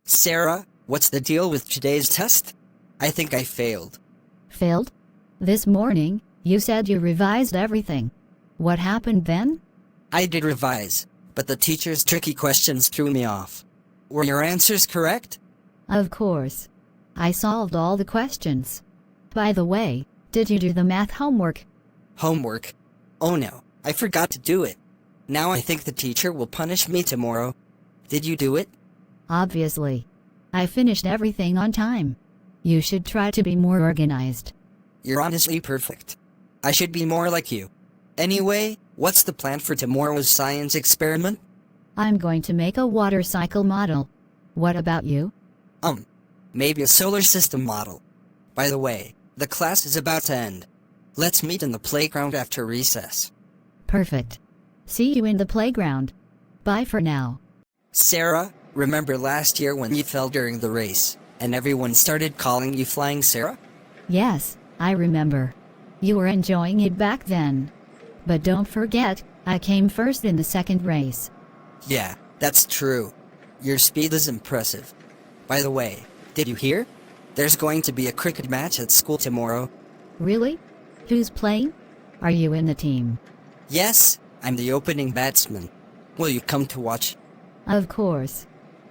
Sarah, what's the deal with today's test? I think I failed. Failed? This morning, you said you revised everything. What happened then? I did revise, but the teacher's tricky questions threw me off. Were your answers correct? Of course. I solved all the questions. By the way, did you do the math homework? Homework? Oh no, I forgot to do it. Now I think the teacher will punish me tomorrow. Did you do it? Obviously. I finished everything on time. You should try to be more organized. You're honestly perfect. I should be more like you. Anyway, what's the plan for tomorrow's science experiment? I'm going to make a water cycle model. What about you? Maybe a solar system model. By the way, the class is about to end. Let's meet in the playground after recess. Perfect. See you in the playground. Bye for now. Sarah, remember last year when you fell during the race, and everyone started calling you Flying Sarah? Yes, I remember. You were enjoying it back then. But don't forget, I came first in the second race. Yeah, that's true. Your speed is impressive. By the way, did you hear? There's going to be a cricket match at school tomorrow. Really? Who's playing? Are you in the team? Yes, I'm the opening batsman. Will you come to watch? Of course.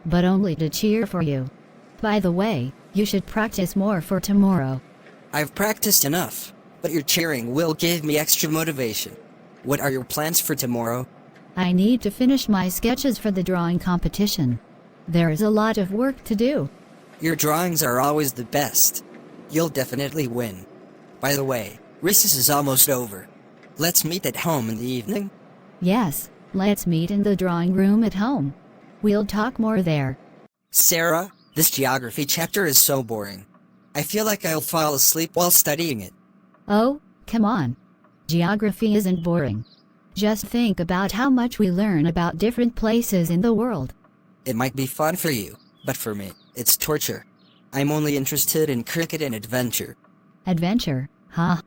But only to cheer for you. By the way, you should practice more for tomorrow. I've practiced enough, but your cheering will give me extra motivation. What are your plans for tomorrow? I need to finish my sketches for the drawing competition. There is a lot of work to do. Your drawings are always the best. You'll definitely win. By the way, recess is almost over. Let's meet at home in the evening. Yes, let's meet in the drawing room at home. We'll talk more there. Sarah, this geography chapter is so boring. I feel like I'll fall asleep while studying it. Oh, come on. Geography isn't boring. Just think about how much we learn about different places in the world. It might be fun for you, but for me, it's torture. I'm only interested in cricket and adventure. Adventure, huh?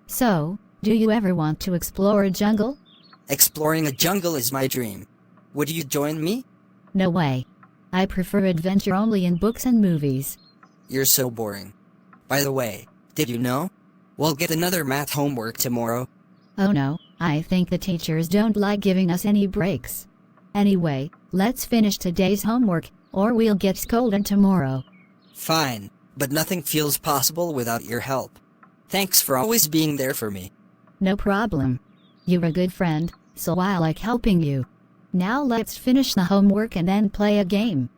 So, do you ever want to explore a jungle? Exploring a jungle is my dream. Would you join me? No way. I prefer adventure only in books and movies. You're so boring. By the way, did you know? We'll get another math homework tomorrow. Oh no, I think the teachers don't like giving us any breaks. Anyway, let's finish today's homework, or we'll get scolded tomorrow. Fine, but nothing feels possible without your help. Thanks for always being there for me. No problem. You're a good friend, so I like helping you. Now let's finish the homework and then play a game.